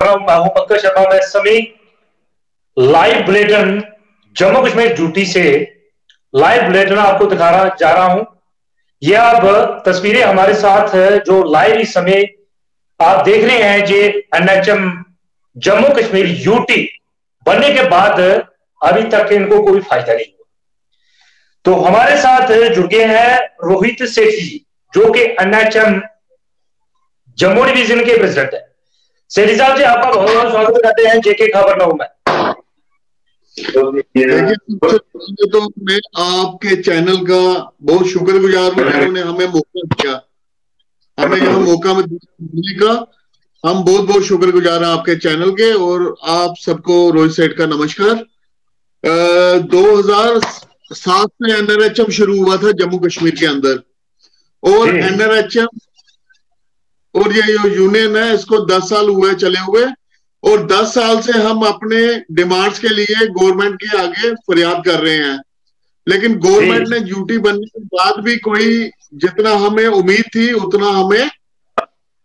कर रहा हूं। मैं हूं पंकज शर्मा। मैं इस समय live bulletin Jammu Kashmir duty से लाइव बुलेटिन आपको दिखाना जा रहा हूं। यह अब तस्वीरें हमारे साथ है जो लाइव इस समय आप देख रहे हैं। जे एनएचएम जम्मू कश्मीर यूटी बनने के बाद अभी तक इनको कोई फायदा नहीं हुआ। तो हमारे साथ जुड़ गए हैं रोहित सेठी जी, जो कि एनएचएम जम्मू डिवीजन के प्रेसिडेंट है। सेठी साहब जी, आपका बहुत बहुत स्वागत करते हैं जेके खबर में। देखिए, तो मैं आपके चैनल का बहुत शुक्रगुजार हूँ, जिन्होंने हमें मौका दिया, हमें यहाँ मौका देने का। हम बहुत बहुत शुक्रगुजार हैं आपके चैनल के। और आप सबको रोहित सेठ का नमस्कार। 2007 में एनआरएचएम शुरू हुआ था जम्मू कश्मीर के अंदर, और एनआरएचएम और ये जो यूनियन है इसको 10 साल हुए चले हुए, और 10 साल से हम अपने डिमांड्स के लिए गवर्नमेंट के आगे फरियाद कर रहे हैं। लेकिन गवर्नमेंट ने ड्यूटी बनने के बाद भी कोई जितना हमें उम्मीद थी उतना हमें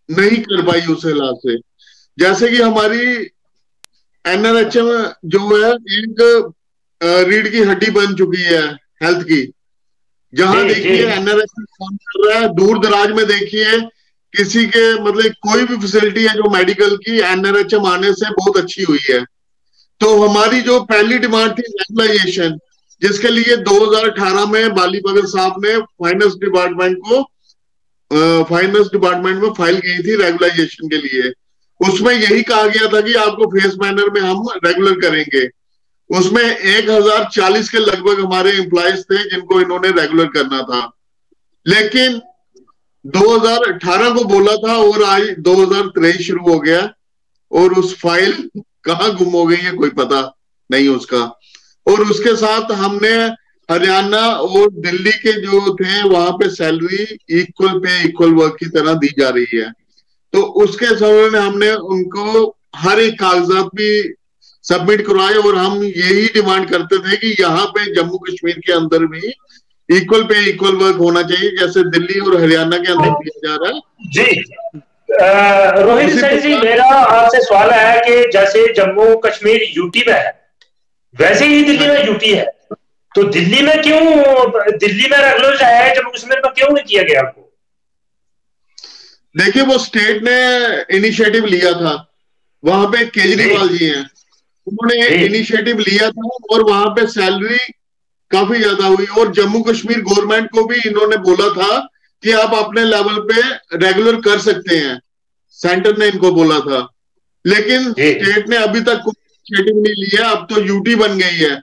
नहीं कर पाई उस हिसाब से। जैसे कि हमारी एनआरएचएम जो है एक रीढ़ की हड्डी बन चुकी है हेल्थ की। जहां देखिए एनआरएचएम काम कर रहा है, दूर दराज में देखिए किसी के मतलब कोई भी फैसिलिटी है जो मेडिकल की, एनआरएचएम आने से बहुत अच्छी हुई है। तो हमारी जो पहली डिमांड थी रेगुलाइजेशन, जिसके लिए 2018 में बाली बगल साहब ने फाइनेंस डिपार्टमेंट में फाइल की थी रेगुलाइजेशन के लिए। उसमें यही कहा गया था कि आपको फेस मैनर में हम रेगुलर करेंगे। उसमें 1040 के लगभग हमारे एम्प्लॉयज थे जिनको इन्होंने रेगुलर करना था। लेकिन 2018 को बोला था और आज 2023 शुरू हो गया, और उस फाइल कहाँ गुम हो गई है कोई पता नहीं उसका। और उसके साथ हमने हरियाणा और दिल्ली के जो थे वहां पे salary equal pay equal work की तरह दी जा रही है। तो उसके समय में हमने उनको हर एक कागजात भी सबमिट करवाए, और हम यही डिमांड करते थे कि यहाँ पे जम्मू कश्मीर के अंदर भी इक्वल पे इक्वल वर्क होना चाहिए, जैसे दिल्ली और हरियाणा के अंदर दिया जा रहा है। जी रोहित सेठ जी, मेरा आपसे सवाल है कि जैसे जम्मू कश्मीर यूटी में है वैसे ही दिल्ली में यूटी है, तो दिल्ली में रेगुलर है, जम्मू कश्मीर में क्यों नहीं किया गया आपको? देखिए, वो स्टेट ने इनिशिएटिव लिया था। वहां पे केजरीवाल जी हैं, उन्होंने इनिशिएटिव लिया था और वहां पे सैलरी काफी ज्यादा हुई। और जम्मू कश्मीर गवर्नमेंट को भी इन्होंने बोला था कि आप अपने लेवल पे रेगुलर कर सकते हैं, सेंटर ने इनको बोला था। लेकिन स्टेट ने अभी तक कोई इनिशिएटिव नहीं लिया। अब तो यूटी बन गई है,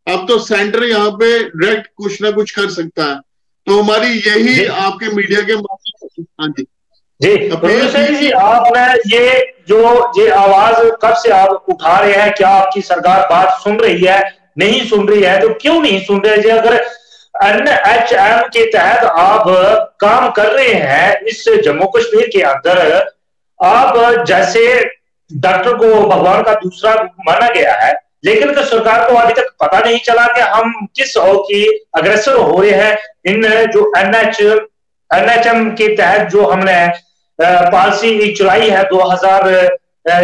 अब तो सेंटर यहाँ पे डायरेक्ट कुछ ना कुछ कर सकता है। तो हमारी यही आपके मीडिया के माध्यम। हाँ जी जी, आपने ये आवाज कब से आप उठा रहे हैं? क्या आपकी सरकार बात सुन रही है? नहीं सुन रही है तो क्यों नहीं सुन रहे जी? अगर एनएचएम के तहत आप काम कर रहे हैं इस जम्मू कश्मीर के अंदर, आप जैसे डॉक्टर को भगवान का दूसरा माना गया है, लेकिन तो सरकार को अभी तक पता नहीं चला कि हम किस ओर की अग्रसर हो रहे हैं। इन जो एनएचएम के तहत जो हमने पॉलिसी चलाई है 2000,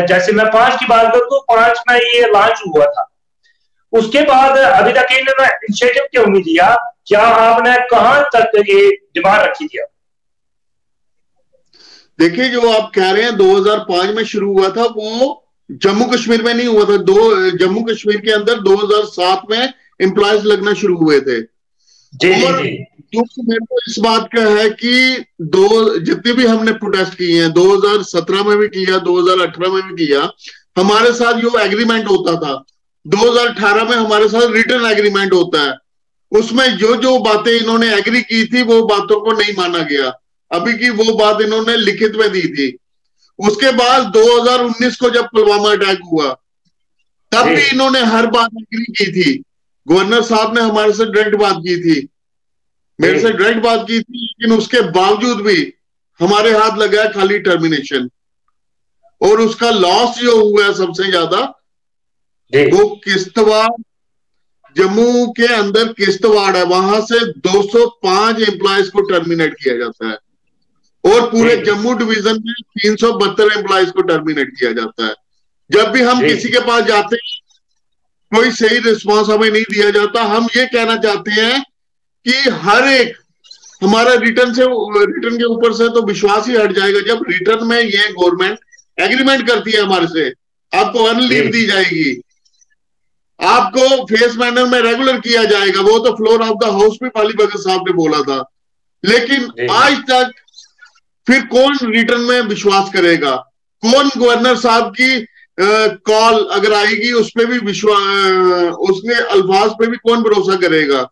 जैसे मैं 5 की बात करूं तो 5 में ये लॉन्च हुआ था। उसके बाद अभी तक इन्होंने इनिशिएटिव क्यों नहीं लिया? क्या आपने कहां तक ये डिमांड रखी थी? देखिए, जो आप कह रहे हैं 2005 में शुरू हुआ था, वो जम्मू कश्मीर में नहीं हुआ था। जम्मू कश्मीर के अंदर 2007 में एम्प्लॉयज लगना शुरू हुए थे। और दुख मेरे को इस बात का है कि जितने भी हमने प्रोटेस्ट किए हैं, 2017 में भी किया, 2018 में भी किया, हमारे साथ जो एग्रीमेंट होता था 2018 में हमारे साथ रिटर्न एग्रीमेंट होता है, उसमें जो बातें इन्होंने एग्री की थी वो बातों को नहीं माना गया। अभी की वो बात इन्होंने लिखित में दी थी। उसके बाद 2019 को जब पुलवामा अटैक हुआ तब भी इन्होंने हर बात एग्री की थी। गवर्नर साहब ने हमारे से डायरेक्ट बात की थी, मेरे से डायरेक्ट बात की थी, लेकिन उसके बावजूद भी हमारे हाथ लगा है खाली टर्मिनेशन। और उसका लॉस जो हुआ है सबसे ज्यादा वो किश्तवाड़, जम्मू के अंदर किश्तवाड़ है, वहां से 205 एम्प्लॉयज को टर्मिनेट किया जाता है, और पूरे जम्मू डिवीजन में 372 एम्प्लॉयज को टर्मिनेट किया जाता है। जब भी हम किसी के पास जाते हैं कोई सही रिस्पांस हमें नहीं दिया जाता। हम ये कहना चाहते हैं कि हर एक हमारा रिटर्न के ऊपर से तो विश्वास ही हट जाएगा जब रिटर्न में ये गवर्नमेंट एग्रीमेंट करती है हमारे से, आपको अर्न लीव दी जाएगी, आपको फेस मैनर में रेगुलर किया जाएगा। वो तो फ्लोर ऑफ द हाउस पे पाली भगत साहब ने बोला था, लेकिन आज तक फिर कौन रिटर्न में विश्वास करेगा? कौन गवर्नर साहब की कॉल अगर आएगी उस पर भी उसके अल्फाज पे भी कौन भरोसा करेगा?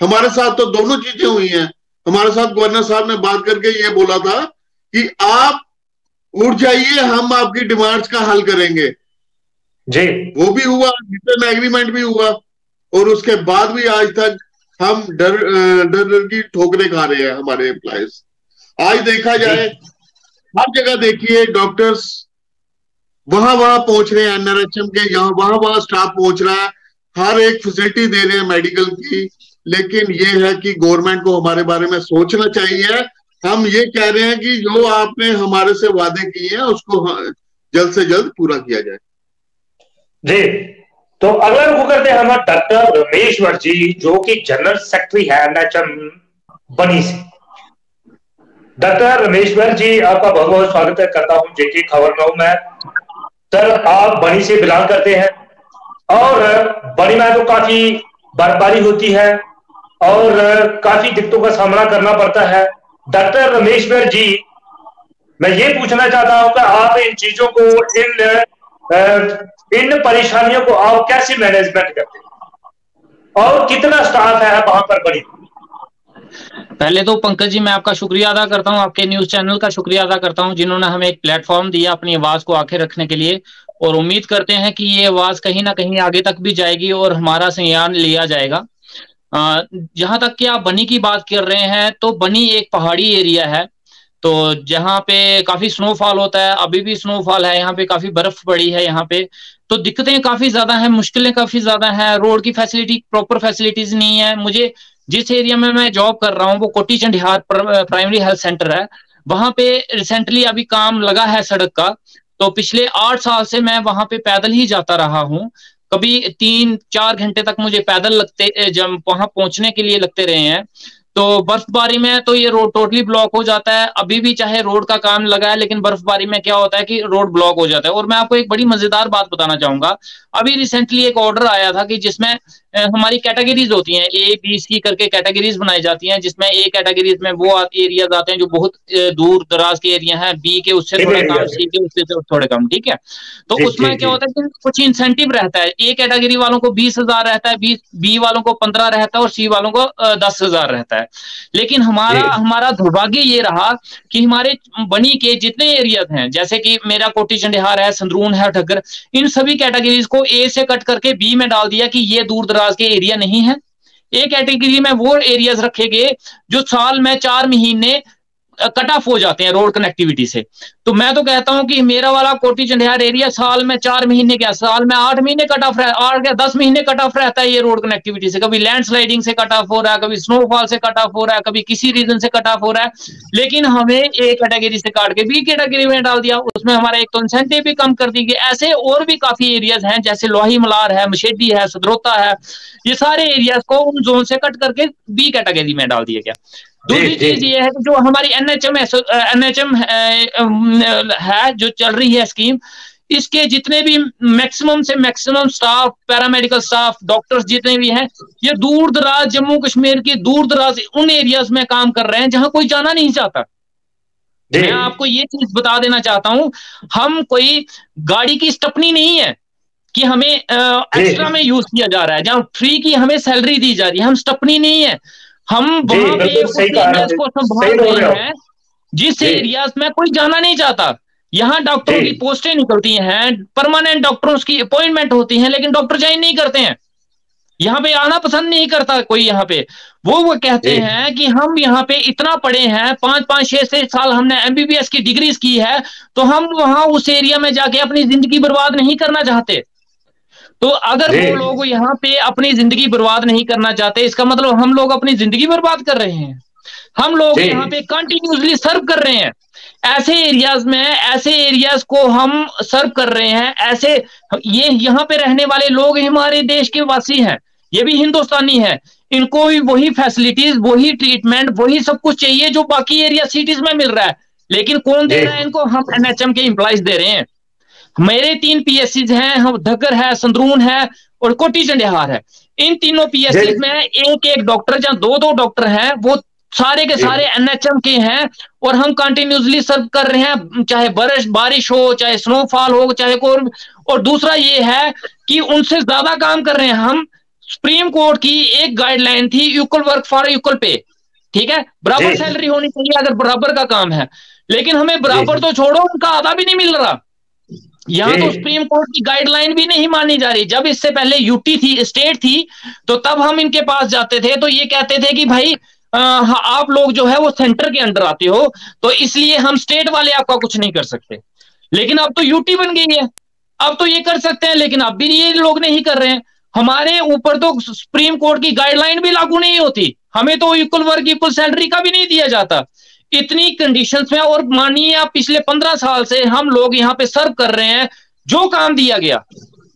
हमारे साथ तो दोनों चीजें हुई हैं। हमारे साथ गवर्नर साहब ने बात करके ये बोला था कि आप उठ जाइए, हम आपकी डिमांड्स का हल करेंगे जी। वो भी हुआ, रिटर्न एग्रीमेंट भी हुआ, और उसके बाद भी आज तक हम डर की ठोकरें खा रहे हैं हमारे एम्प्लॉयज। आज देखा जाए हर जगह देखिए डॉक्टर्स वहां पहुंच रहे हैं, एनआरएचएम के यहाँ वहां स्टाफ पहुंच रहा है, हर एक फैसिलिटी दे रहे हैं मेडिकल की। लेकिन ये है कि गवर्नमेंट को हमारे बारे में सोचना चाहिए। हम ये कह रहे हैं कि जो आपने हमारे से वादे किए हैं उसको जल्द से जल्द पूरा किया जाए। जी, तो अगला रुख करते हैं हमारे डॉक्टर रमेश्वर जी, जो कि जनरल सेक्रेटरी है एनएचएम बनी से। डॉक्टर रमेश्वर जी, आपका बहुत बहुत स्वागत करता हूं जेके खबर में। सर, आप बनी से बिलोंग करते हैं और बनी में तो काफी बर्फबारी होती है और काफी दिक्कतों का सामना करना पड़ता है। डॉक्टर रमेश्वर जी, मैं ये पूछना चाहता हूं कि आप इन चीजों को, इन परेशानियों को आप कैसे मैनेजमेंट करते हैं और कितना स्टाफ है वहां पर बनी? पहले तो पंकज जी मैं आपका शुक्रिया अदा करता हूं, आपके न्यूज चैनल का शुक्रिया अदा करता हूं जिन्होंने हमें एक प्लेटफॉर्म दिया अपनी आवाज को आगे रखने के लिए, और उम्मीद करते हैं कि ये आवाज कहीं ना कहीं आगे तक भी जाएगी और हमारा संज्ञान लिया जाएगा। जहां तक कि आप बनी की बात कर रहे हैं, तो बनी एक पहाड़ी एरिया है, तो जहाँ पे काफी स्नोफॉल होता है, अभी भी स्नोफॉल है, यहाँ पे काफी बर्फ पड़ी है यहाँ पे, तो दिक्कतें काफी ज्यादा हैं, मुश्किलें काफी ज्यादा हैं, रोड की फैसिलिटी प्रॉपर फैसिलिटीज नहीं है। मुझे जिस एरिया में मैं जॉब कर रहा हूँ वो कोटी चंडिहार प्राइमरी हेल्थ सेंटर है, वहां पे रिसेंटली अभी काम लगा है सड़क का, तो पिछले 8 साल से मैं वहां पे पैदल ही जाता रहा हूँ। कभी 3-4 घंटे तक मुझे पैदल लगते, जब वहां पहुंचने के लिए लगते रहे हैं। तो बर्फबारी में तो ये रोड टोटली ब्लॉक हो जाता है। अभी भी चाहे रोड का काम लगा है, लेकिन बर्फबारी में क्या होता है कि रोड ब्लॉक हो जाता है। और मैं आपको एक बड़ी मजेदार बात बताना चाहूंगा, अभी रिसेंटली एक ऑर्डर आया था कि जिसमें हमारी कैटेगरीज होती हैं, ए बी सी करके कैटेगरीज बनाई जाती हैं, जिसमें ए कैटेगरीज में वो एरियाज आते हैं जो बहुत दूर दराज के एरिया हैं, बी के उससे थोड़ा कम, सी के उससे थोड़े कम, ठीक है। तो उसमें क्या होता है कि कुछ इंसेंटिव रहता है, ए कैटेगरी वालों को 20,000 रहता है, बी वालों को 15 रहता है और सी वालों को 10,000 रहता है। लेकिन हमारा दुर्भाग्य ये रहा कि हमारे बनी के जितने एरियाज हैं, जैसे कि मेरा कोटी चंडिहार है, संदरून है, ठग्गर, इन सभी कैटेगरीज को ए से कट करके बी में डाल दिया कि ये दूर दराज के एरिया नहीं है। ए कैटेगरी में वो एरियाज रखे गए जो साल में 4 महीने कट ऑफ हो जाते हैं रोड कनेक्टिविटी से। तो मैं तो कहता हूं कि मेरा वाला कोटी चंडिहार एरिया साल में 4 महीने, क्या साल में 8 महीने कट ऑफ रहा है, 8 या 10 महीने कट ऑफ रहता है ये रोड कनेक्टिविटी से। कभी लैंडस्लाइडिंग से कट ऑफ हो रहा है, कभी स्नोफॉल से कट ऑफ हो रहा है, कभी किसी रीजन से कट ऑफ हो रहा है। लेकिन हमें ए कैटेगरी से काट के बी कैटेगरी में डाल दिया, उसमें हमारा एक तो इंसेंटिव भी कम कर दी गई। ऐसे और भी काफी एरियाज हैं, जैसे लोही मलार है, मशेडी है, सदरोता है, ये सारे एरियाज को उन जोन से कट करके बी कैटेगरी में डाल दिया गया। दूसरी चीज ये है कि जो हमारी एनएचएम है जो चल रही है स्कीम, इसके जितने भी मैक्सिमम से maximum staff, paramedical staff, doctors जितने भी हैं, ये दूर दराज जम्मू कश्मीर के दूर दराज उन एरियाज में काम कर रहे हैं जहां कोई जाना नहीं चाहता। मैं आपको ये चीज बता देना चाहता हूं, हम कोई गाड़ी की स्टपनी नहीं है कि हमें एक्स्ट्रा में यूज किया जा रहा है, जहां फ्री की हमें सैलरी दी जा रही है, हम स्टपनी नहीं है। हम वहां पे एरियाज को संभाल रहे हैं जिस एरियाज में कोई जाना नहीं चाहता। यहाँ डॉक्टरों की पोस्टें निकलती हैं, परमानेंट डॉक्टरों की अपॉइंटमेंट होती हैं, लेकिन डॉक्टर ज्वाइन नहीं करते हैं, यहाँ पे आना पसंद नहीं करता कोई। यहाँ पे वो कहते हैं कि हम यहाँ पे इतना पढ़े हैं, 5-5-6 साल हमने एमबीबीएस की डिग्रीज की है, तो हम वहां उस एरिया में जाके अपनी जिंदगी बर्बाद नहीं करना चाहते। तो अगर वो लोग यहाँ पे अपनी जिंदगी बर्बाद नहीं करना चाहते, इसका मतलब हम लोग अपनी जिंदगी बर्बाद कर रहे हैं। हम लोग यहाँ पे कंटिन्यूसली सर्व कर रहे हैं, ऐसे एरियाज में, ऐसे एरियाज को हम सर्व कर रहे हैं। ऐसे ये यहाँ पे रहने वाले लोग हमारे देश के वासी हैं, ये भी हिंदुस्तानी है, इनको भी वही फैसिलिटीज, वही ट्रीटमेंट, वही सब कुछ चाहिए जो बाकी एरिया सिटीज में मिल रहा है। लेकिन कौन दे रहा है इनको? हम एनएचएम के एम्प्लॉइज दे रहे हैं। मेरे 3 पीएससीज हैं, हम धग्गर है, संदरून है और कोटी चंडिहार है। इन तीनों पीएससी में एक डॉक्टर, जहां 2 डॉक्टर हैं, वो सारे के सारे एनएचएम के हैं और हम कंटिन्यूसली सर्व कर रहे हैं, चाहे बारिश हो, चाहे स्नोफॉल हो, चाहे कोई। और दूसरा ये है कि उनसे ज्यादा काम कर रहे हैं हम। सुप्रीम कोर्ट की एक गाइडलाइन थी, equal work for equal pay, ठीक है, बराबर सैलरी होनी चाहिए अगर बराबर का काम है, लेकिन हमें बराबर तो छोड़ो, उनका आधा भी नहीं मिल रहा। यहाँ तो सुप्रीम कोर्ट की गाइडलाइन भी नहीं मानी जा रही। जब इससे पहले यूटी थी, स्टेट थी, तो तब हम इनके पास जाते थे तो ये कहते थे कि भाई आप लोग जो है वो सेंटर के अंडर आते हो, तो इसलिए हम स्टेट वाले आपका कुछ नहीं कर सकते। लेकिन अब तो यूटी बन गई है, अब तो ये कर सकते हैं, लेकिन अब भी ये लोग नहीं कर रहे हैं। हमारे ऊपर तो सुप्रीम कोर्ट की गाइडलाइन भी लागू नहीं होती, हमें तो इक्वल वर्क इक्वल सैलरी का भी नहीं दिया जाता। इतनी कंडीशंस में, और मानिए आप पिछले 15 साल से हम लोग यहाँ पे सर्व कर रहे हैं। जो काम दिया गया,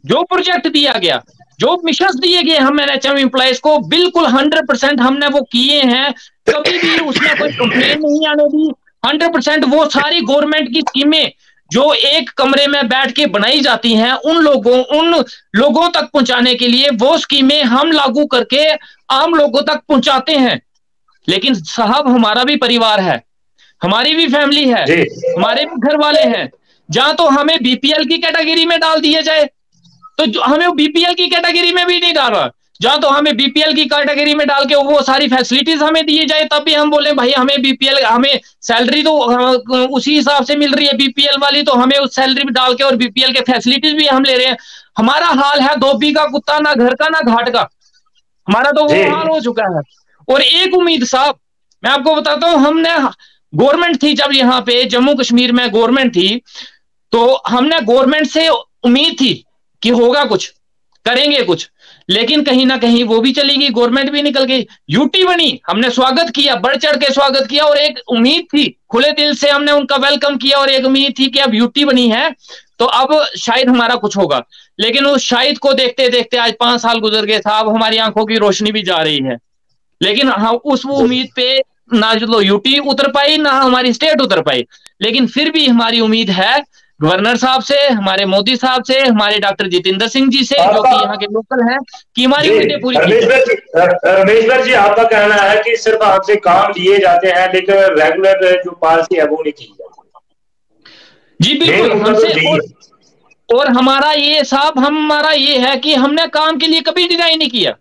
जो प्रोजेक्ट दिया गया, जो मिशन दिए गए हम एनएचएम एम्प्लॉइज को, बिल्कुल 100% हमने वो किए हैं। कभी भी उसमें कोई कंप्लेन नहीं आने दी। 100% वो सारी गवर्नमेंट की स्कीमें जो एक कमरे में बैठ के बनाई जाती हैं, उन लोगों तक पहुंचाने के लिए वो स्कीमें हम लागू करके आम लोगों तक पहुंचाते हैं। लेकिन साहब, हमारा भी परिवार है, हमारी भी फैमिली है, हमारे भी घर वाले हैं। जहां तो हमें बीपीएल की कैटेगरी में डाल दिया जाए, तो हमें बीपीएल की कैटेगरी में भी नहीं डाला। जहां तो हमें बीपीएल की कैटेगरी में डाल के वो सारी फैसिलिटीज हमें दिए जाए, तब भी हम बोले भाई हमें बीपीएल, हमें सैलरी तो उसी हिसाब से मिल रही है बीपीएल वाली, तो हमें उस सैलरी में डाल के और बीपीएल के फैसिलिटीज भी हम ले रहे हैं। हमारा हाल है धोबी का कुत्ता, ना घर का ना घाट का, हमारा तो वो हाल हो चुका है। और एक उम्मीद साहब, मैं आपको बताता हूं, हमने गवर्नमेंट थी, जब यहाँ पे जम्मू कश्मीर में गवर्नमेंट थी, तो हमने गवर्नमेंट से उम्मीद थी कि होगा कुछ, करेंगे कुछ, लेकिन कहीं ना कहीं वो भी चली गई, गवर्नमेंट भी निकल गई। यूटी बनी, हमने स्वागत किया, बढ़ चढ़ के स्वागत किया, और एक उम्मीद थी, खुले दिल से हमने उनका वेलकम किया, और एक उम्मीद थी कि अब यूटी बनी है तो अब शायद हमारा कुछ होगा। लेकिन उस शायद को देखते देखते आज 5 साल गुजर गए साहब, हमारी आंखों की रोशनी भी जा रही है। लेकिन हाँ, उस उम्मीद पे ना जो यूटी उतर पाई, ना हमारी स्टेट उतर पाई, लेकिन फिर भी हमारी उम्मीद है गवर्नर साहब से, हमारे मोदी साहब से, हमारे डॉक्टर जितेंद्र सिंह जी से, जो कि यहाँ के लोकल हैं, कि हमारी उम्मीदें पूरी की जाए। रमेश्वर जी, आपका कहना है कि सिर्फ आपसे काम लिए जाते हैं, लेकिन रेगुलर जो पॉलिसी है वो नहीं की जाती। जी बिल्कुल, हमसे। और हमारा ये साहब, हमारा ये है कि हमने काम के लिए कभी डिनाई नहीं किया,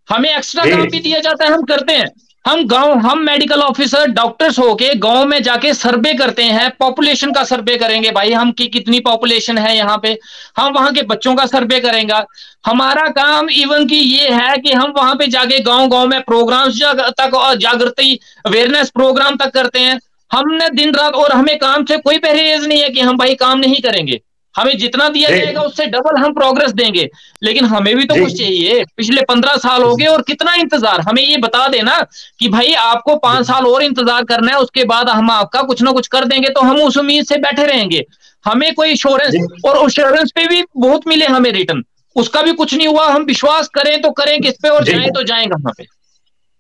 हमें एक्स्ट्रा काम भी दिया जाता है, हम करते हैं। हम मेडिकल ऑफिसर डॉक्टर्स होके गांव में जाके सर्वे करते हैं, पॉपुलेशन का सर्वे करेंगे भाई, हम की कितनी पॉपुलेशन है यहाँ पे, हम वहां के बच्चों का सर्वे करेंगे। हमारा काम इवन की ये है कि हम वहां पे जाके गांव में प्रोग्राम्स तक और जागृति अवेयरनेस प्रोग्राम तक करते हैं। हमने दिन रात, और हमें काम से कोई परहेज नहीं है कि हम भाई काम नहीं करेंगे, हमें जितना दिया जाएगा उससे डबल हम प्रोग्रेस देंगे। लेकिन हमें भी तो कुछ चाहिए, पिछले 15 साल हो गए और कितना इंतजार, हमें ये बता देना कि भाई आपको 5 साल और इंतजार करना है, उसके बाद हम आपका कुछ ना कुछ कर देंगे, तो हम उस उम्मीद से बैठे रहेंगे। हमें कोई इंश्योरेंस, और इंश्योरेंस पे भी बहुत मिले हमें रिटर्न, उसका भी कुछ नहीं हुआ। हम विश्वास करें तो करें किस पे, और जाए तो जाए कहां पे।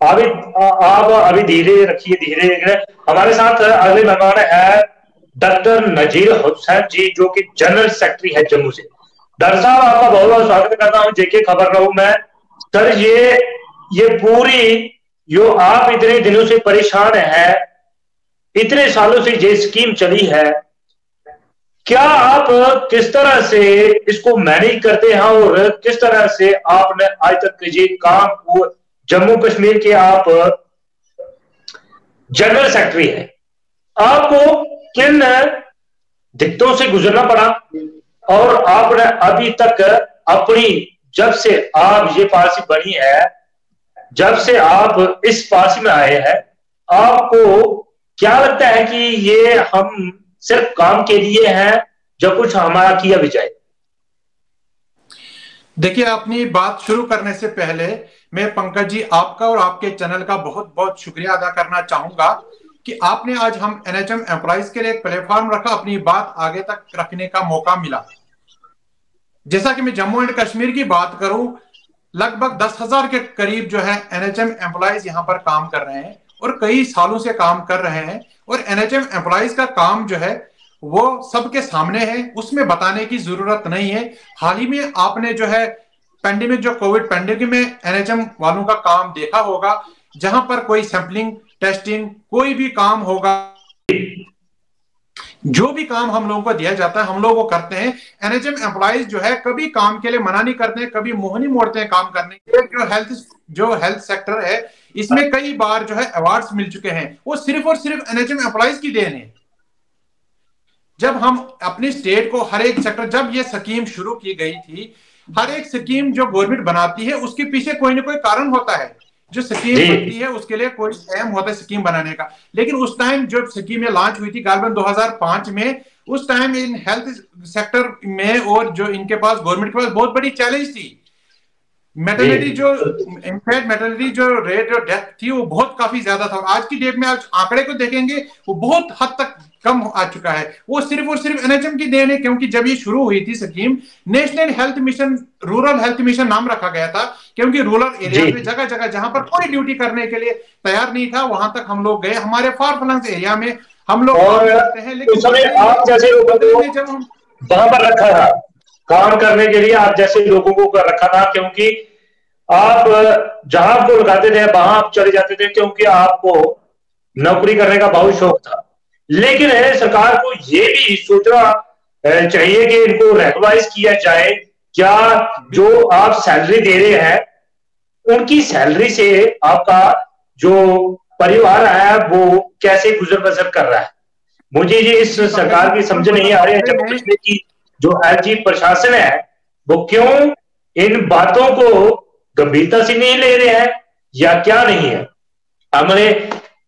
आप अभी धीरे रखिए, धीरे। हमारे साथ अगले मेहमान है डॉक्टर नजीर हुसैन जी, जो कि जनरल सेक्रेटरी है जम्मू से। डॉक्टर साहब, आपका बहुत बहुत स्वागत करता हूं जेके खबर रहूं मैं। सर, ये पूरी जो आप इतने दिनों से परेशान हैं, इतने सालों से ये स्कीम चली है, क्या आप किस तरह से इसको मैनेज करते हैं, और किस तरह से आपने आज तक ये काम को, जम्मू कश्मीर के आप जनरल सेक्रेटरी हैं, आपको किन दिक्कतों से गुजरना पड़ा, और आपने अभी तक अपनी, जब से आप ये पॉलिसी बनी है, जब से आप इस पॉलिसी में आए हैं, आपको क्या लगता है कि ये हम सिर्फ काम के लिए हैं, जो कुछ हमारा किया भी जाए? देखिए, अपनी बात शुरू करने से पहले मैं पंकज जी आपका और आपके चैनल का बहुत बहुत शुक्रिया अदा करना चाहूंगा कि आपने आज हम एनएचएम एम्प्लॉइज के लिए एक प्लेटफॉर्म रखा, अपनी बात आगे तक रखने का मौका मिला। जैसा कि मैं जम्मू एंड कश्मीर की बात करूं, लगभग 10,000 के करीब जो है एनएचएम एम्प्लॉइज यहां पर काम कर रहे हैं और कई सालों से काम कर रहे हैं। और एनएचएम एम्प्लॉइज का काम जो है वो सबके सामने है, उसमें बताने की जरूरत नहीं है। हाल ही में आपने जो है पेंडेमिक, जो कोविड पेंडेमिक में एनएचएम वालों का काम देखा होगा, जहां पर कोई सैंपलिंग, टेस्टिंग, कोई भी काम होगा, जो भी काम हम लोगों को दिया जाता है हम लोग वो करते हैं। एनएचएम एम्प्लॉइज जो है कभी काम के लिए मना नहीं करते हैं, कभी मुंह नहीं मोड़ते हैं काम करने के। जो हेल्थ सेक्टर है इसमें कई बार जो है अवार्ड्स मिल चुके हैं, वो सिर्फ और सिर्फ एनएचएम एम्प्लॉइज की देन है। जब हम अपनी स्टेट को हर एक सेक्टर, जब ये स्कीम शुरू की गई थी, हर एक स्कीम जो गवर्नमेंट बनाती है उसके पीछे कोई ना कोई कारण होता है। जो स्कीम बनती है उसके लिए कोई एम होता है स्कीम बनाने का। लेकिन उस टाइम जो स्कीमें लॉन्च हुई थी गालबन 2005 में, उस टाइम इन हेल्थ सेक्टर में और जो इनके पास गवर्नमेंट के पास बहुत बड़ी चैलेंज थी। मैटरनिटी जो इनफैक्ट मैटरनिटी जो रेट ऑफ डेथ थी वो बहुत काफी ज्यादा था। आज की डेट में आज आंकड़े को देखेंगे वो बहुत हद तक कम आ चुका है। वो सिर्फ और सिर्फ एनएचएम की देन है, क्योंकि जब ये शुरू हुई थी scheme, national health mission, rural health mission नाम रखा गया था, क्योंकि रूरल एरिया में जगह जगह जहां पर कोई ड्यूटी करने के लिए तैयार नहीं था वहां तक हम लोग गए। हमारे फार फ्लंग एरिया में हम लोग करते हैं, लेकिन आप जैसे लोगों को जब हम वहां पर रखा था काम करने के लिए, आप जैसे लोगों को रखा था, क्योंकि आप जहां आपको लगाते थे वहां आप चले जाते थे, क्योंकि आपको नौकरी करने का बहुत शौक था। लेकिन सरकार को ये भी सोचना चाहिए कि इनको रेगुलराइज किया जाए। क्या जो आप सैलरी दे रहे हैं उनकी सैलरी से आपका जो परिवार है वो कैसे गुजर बसर कर रहा है? मुझे ये इस सरकार की समझ नहीं आ रही है। जम्मू कश्मीर की जो एलजी प्रशासन है वो क्यों इन बातों को गंभीरता से नहीं ले रहे हैं या क्या नहीं है। हमारे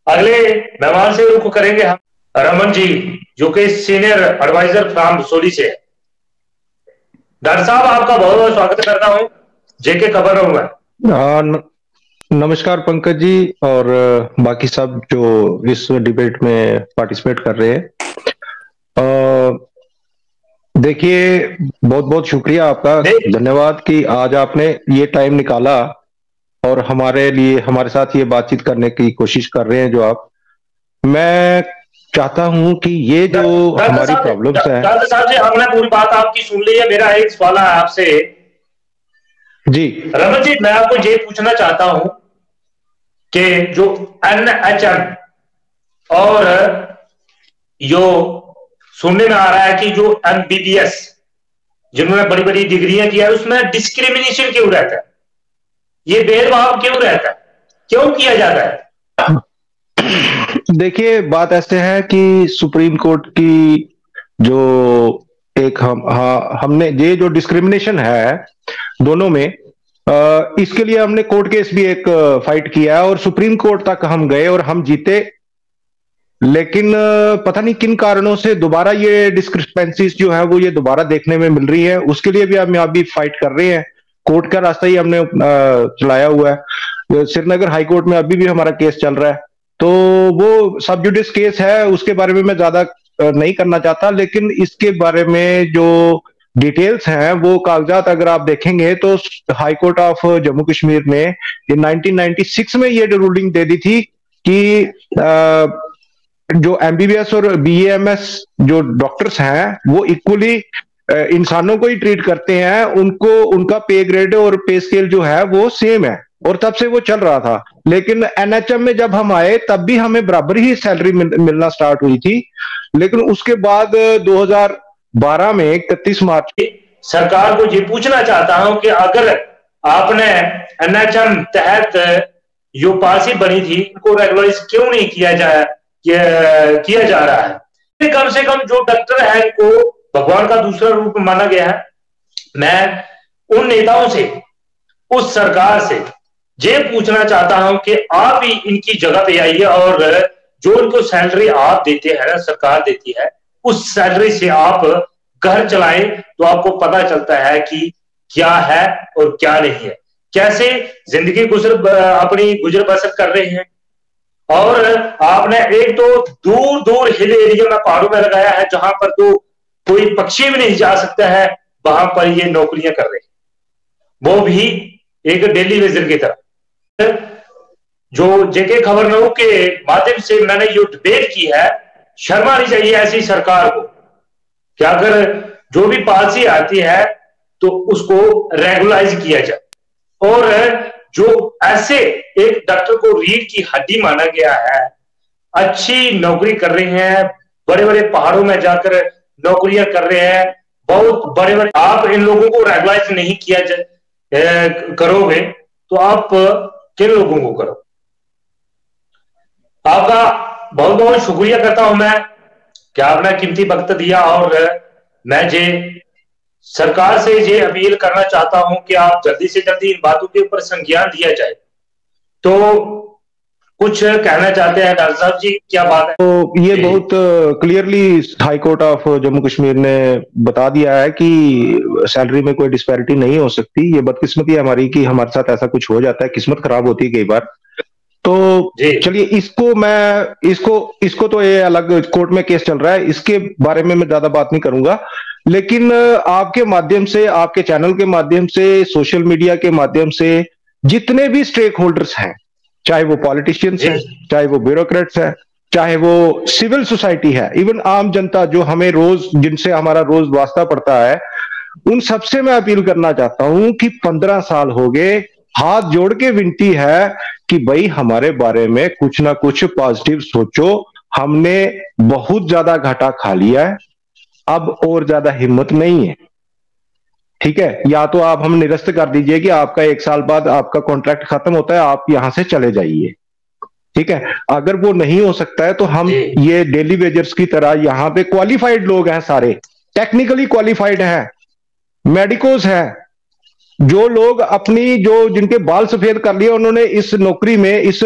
अगले मेहमान से रुख करेंगे हम रमन जी, जो कि सीनियर एडवाइजर फ्रॉम सोली से। डॉक्टर साहब आपका बहुत बहुत स्वागत करता हूं जेके खबर रूम में। नमस्कार पंकज जी और बाकी सब जो इस डिबेट में पार्टिसिपेट कर रहे हैं। देखिए बहुत बहुत शुक्रिया आपका, धन्यवाद कि आज आपने ये टाइम निकाला और हमारे लिए हमारे साथ ये बातचीत करने की कोशिश कर रहे हैं। जो आप, मैं चाहता हूं कि ये जो हमारी प्रॉब्लम्स है। डॉक्टर साहब जी, हमने पूरी बात आपकी सुन ली है। मेरा एक सवाल है आपसे जी रमन जी, मैं आपको ये पूछना चाहता हूं कि जो एनएचएम और जो सुनने में आ रहा है कि जो एमबीबीएस जिन्होंने बड़ी बड़ी डिग्रियां किया है उसमें डिस्क्रिमिनेशन क्यों रहता है? ये भेदभाव क्यों रहता है, क्यों किया जाता है? देखिए बात ऐसे है कि सुप्रीम कोर्ट की जो एक हमने ये जो डिस्क्रिमिनेशन है दोनों में, इसके लिए हमने कोर्ट केस भी एक फाइट किया है और सुप्रीम कोर्ट तक हम गए और हम जीते। लेकिन पता नहीं किन कारणों से दोबारा ये डिस्क्रिपेंसीज जो है वो ये दोबारा देखने में मिल रही है। उसके लिए भी हम अभी फाइट कर रहे हैं। कोर्ट का रास्ता ही हमने चलाया हुआ है। श्रीनगर हाई कोर्ट में अभी भी हमारा केस चल रहा है, तो वो सब जुडिस केस है, उसके बारे में मैं ज्यादा नहीं करना चाहता। लेकिन इसके बारे में जो डिटेल्स हैं वो कागजात अगर आप देखेंगे तो high court of Jammu Kashmir ने 1996 में ये रूलिंग दे दी थी कि जो एमबीबीएस और बीएएमएस जो डॉक्टर्स हैं वो इक्वली इंसानों को ही ट्रीट करते हैं, उनको उनका पे ग्रेड और पे स्केल जो है वो सेम है, और तब से वो चल रहा था। लेकिन एनएचएम में जब हम आए तब भी हमें बराबर ही सैलरी मिलना स्टार्ट हुई थी। लेकिन उसके बाद 2012 में 31 मार्च सरकार को ये पूछना चाहता हूं कि अगर आपने एनएचएम तहत जो पॉलिसी बनी थी उनको रेगुलराइज क्यों नहीं किया जा रहा है? कम से कम जो डॉक्टर है इनको भगवान का दूसरा रूप माना गया है। मैं उन नेताओं से, उस सरकार से ये पूछना चाहता हूं कि आप ही इनकी जगह पे आइए और जो इनको सैलरी आप देते हैं ना, सरकार देती है, उस सैलरी से आप घर चलाएं तो आपको पता चलता है कि क्या है और क्या नहीं है। कैसे जिंदगी अपनी गुजर बसर कर रहे हैं। और आपने एक तो दूर दूर हिल एरिया में, पहाड़ों में लगाया है, जहां पर तो कोई पक्षी भी नहीं जा सकता है, वहां पर ये नौकरियां कर रहे हैं, वो भी एक डेली वेजर की तरह। जो जेके खबर नौ के माध्यम से मैंने ये डिबेट की है, शर्म आनी चाहिए ऐसी सरकार को कि अगर जो भी पॉलिसी आती है तो उसको रेगुलाइज किया जाए। और जो ऐसे एक डॉक्टर को रीढ़ की हड्डी माना गया है, अच्छी नौकरी कर रहे हैं, बड़े बड़े पहाड़ों में जाकर नौकरियां कर रहे हैं, बहुत बड़े बड़े, आप इन लोगों को रेगुलाइज नहीं किया करोगे तो आप किन लोगों को करो। आपका बहुत बहुत शुक्रिया करता हूं मैं कि आपने कीमती वक्त दिया। और मैं जे सरकार से ये अपील करना चाहता हूं कि आप जल्दी से जल्दी इन बातों के ऊपर संज्ञान दिया जाए। तो कुछ कहना चाहते हैं डॉक्टर साहब जी, क्या बात है? तो ये बहुत clearly high court of Jammu Kashmir ने बता दिया है कि सैलरी में कोई डिस्पैरिटी नहीं हो सकती। ये बदकिस्मती है हमारी कि हमारे साथ ऐसा कुछ हो जाता है, किस्मत खराब होती है कई बार। तो चलिए इसको तो ये अलग कोर्ट में केस चल रहा है, इसके बारे में मैं ज्यादा बात नहीं करूंगा। लेकिन आपके माध्यम से, आपके चैनल के माध्यम से, सोशल मीडिया के माध्यम से जितने भी स्टेक होल्डर्स हैं, चाहे वो पॉलिटिशियंस हैं, चाहे वो ब्यूरोक्रेट्स हैं, चाहे वो सिविल सोसाइटी है, इवन आम जनता जो हमें रोज, जिनसे हमारा रोज वास्ता पड़ता है, उन सबसे मैं अपील करना चाहता हूं कि 15 साल हो गए, हाथ जोड़ के विनती है कि भाई हमारे बारे में कुछ ना कुछ पॉजिटिव सोचो। हमने बहुत ज्यादा घाटा खा लिया है, अब और ज्यादा हिम्मत नहीं है। ठीक है, या तो आप हम निरस्त कर दीजिए कि आपका 1 साल बाद आपका कॉन्ट्रैक्ट खत्म होता है, आप यहां से चले जाइए। ठीक है, अगर वो नहीं हो सकता है तो हम ये डेली वेजर्स की तरह, यहाँ पे क्वालिफाइड लोग हैं, सारे टेक्निकली क्वालिफाइड हैं, मेडिकोस हैं, जो लोग अपनी, जो जिनके बाल सफेद कर लिए उन्होंने इस नौकरी में, इस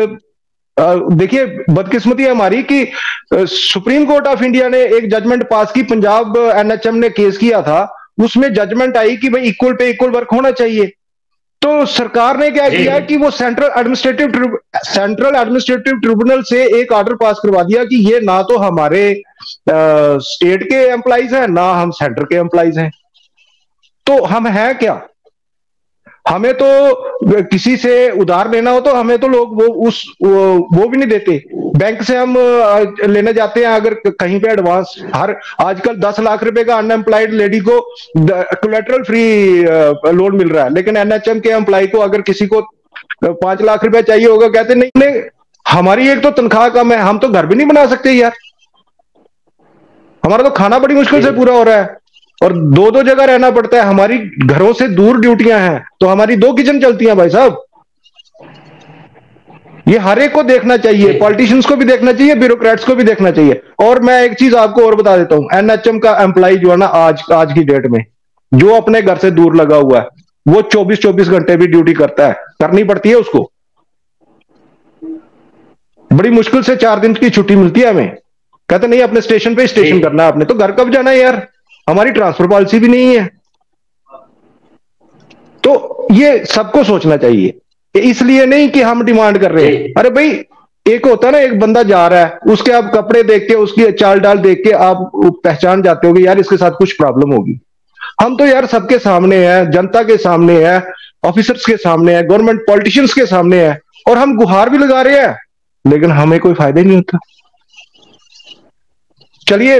देखिए बदकिस्मती है हमारी कि सुप्रीम कोर्ट ऑफ इंडिया ने एक जजमेंट पास की, पंजाब एनएचएम ने केस किया था, उसमें जजमेंट आई कि भाई इक्वल पे इक्वल वर्क होना चाहिए। तो सरकार ने क्या किया कि वो सेंट्रल एडमिनिस्ट्रेटिव ट्रिब्यूनल से एक ऑर्डर पास करवा दिया कि ये ना तो हमारे स्टेट के एम्प्लॉइज हैं, ना हम सेंटर के एम्प्लॉइज हैं, तो हम हैं क्या? हमें तो किसी से उधार लेना हो तो हमें तो लोग वो भी नहीं देते। बैंक से हम लेने जाते हैं अगर कहीं पे एडवांस, हर आजकल 10 लाख रुपए का अनएम्प्लॉयड लेडी को कोलैटरल फ्री लोन मिल रहा है, लेकिन एनएचएम के एम्प्लॉय को अगर किसी को 5 लाख रुपए चाहिए होगा, कहते नहीं, हमारी एक तो तनख्वाह कम है, हम तो घर भी नहीं बना सकते यार, हमारा तो खाना बड़ी मुश्किल से पूरा हो रहा है, और 2-2 जगह रहना पड़ता है, हमारी घरों से दूर ड्यूटियां हैं, तो हमारी 2 किचन चलती हैं भाई साहब। ये हर एक को देखना चाहिए, पॉलिटिशियंस को भी देखना चाहिए, ब्यूरोक्रेट्स को भी देखना चाहिए। और मैं एक चीज आपको और बता देता हूं, एनएचएम का एम्प्लॉय जो है ना, आज की डेट में जो अपने घर से दूर लगा हुआ है, वो 24-24 घंटे भी ड्यूटी करता है, करनी पड़ती है उसको, बड़ी मुश्किल से 4 दिन की छुट्टी मिलती है हमें। कहते नहीं अपने स्टेशन पे स्टेशन करना है, आपने तो घर कब जाना है यार, हमारी ट्रांसफर पॉलिसी भी नहीं है। तो ये सबको सोचना चाहिए, इसलिए नहीं कि हम डिमांड कर रहे हैं। अरे भाई, एक होता है ना, एक बंदा जा रहा है, उसके आप कपड़े देख के, उसकी चाल डाल देख के आप पहचान जाते होगे यार इसके साथ कुछ प्रॉब्लम होगी। हम तो यार सबके सामने हैं, जनता के सामने है, ऑफिसर्स के सामने है, गवर्नमेंट पॉलिटिशियंस के सामने है, और हम गुहार भी लगा रहे हैं, लेकिन हमें कोई फायदा नहीं होता। चलिए,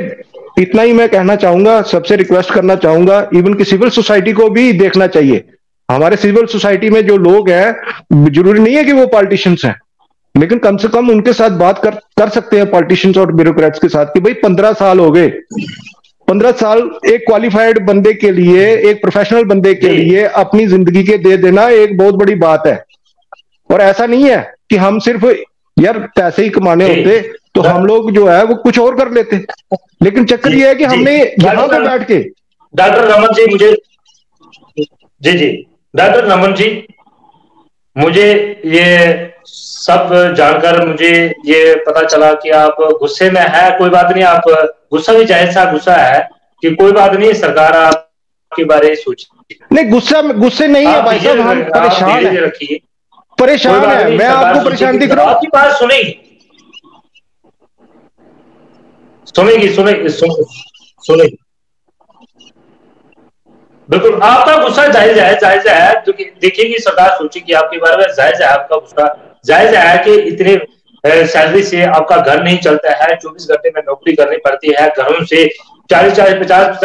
इतना ही मैं कहना चाहूंगा, सबसे रिक्वेस्ट करना चाहूंगा, इवन कि सिविल सोसाइटी को भी देखना चाहिए। हमारे सिविल सोसाइटी में जो लोग हैं, जरूरी नहीं है कि वो पॉलिटिशियंस हैं, लेकिन कम से कम उनके साथ बात कर सकते हैं, पॉलिटिशियंस और ब्यूरोक्रेट्स के साथ, कि भाई 15 साल हो गए, 15 साल एक क्वालिफाइड बंदे के लिए, एक प्रोफेशनल बंदे के लिए अपनी जिंदगी के दे देना एक बहुत बड़ी बात है। और ऐसा नहीं है कि हम सिर्फ यार पैसे ही कमाने होते तो हम लोग जो है वो कुछ और कर लेते, लेकिन चक्कर ये है कि हमने यहाँ पे बैठ के, डॉक्टर रमन जी मुझे, जी डॉक्टर रमन जी, मुझे ये सब जानकर मुझे ये पता चला कि आप गुस्से में है। कोई बात नहीं, आप गुस्सा भी जायज सा गुस्सा है कि कोई बात नहीं, सरकार आपके बारे में सोच नहीं, गुस्से नहीं है भाई साहब, हम परेशान है, परेशान है। मैं आपको परेशान दिख रहा हूँ? आपकी बात सुनेगी सुनेगी बिल्कुल। आपका गुस्सा जायज है देखिए कि सरकार सोचेगी आपके बारे में, जायज है आपका गुस्सा, जायज है कि इतने सैलरी से आपका घर नहीं चलता है, 24 घंटे में नौकरी करनी पड़ती है, घरों से 40-50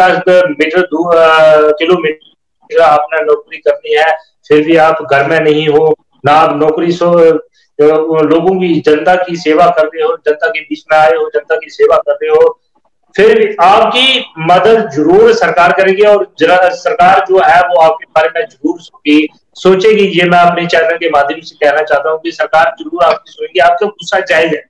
किलोमीटर आपने नौकरी करनी है, फिर भी आप घर में नहीं हो ना, आप नौकरी लोगों की, जनता की सेवा कर रहे हो, जनता के बीच में आए हो, जनता की सेवा कर रहे हो, फिर आपकी मदद जरूर सरकार करेगी और सरकार जो है वो आपके बारे में जरूर सोचेगी। ये मैं अपने चैनल के माध्यम से कहना चाहता हूँ कि सरकार जरूर आपकी सुनेगी। आपका गुस्सा जायज है,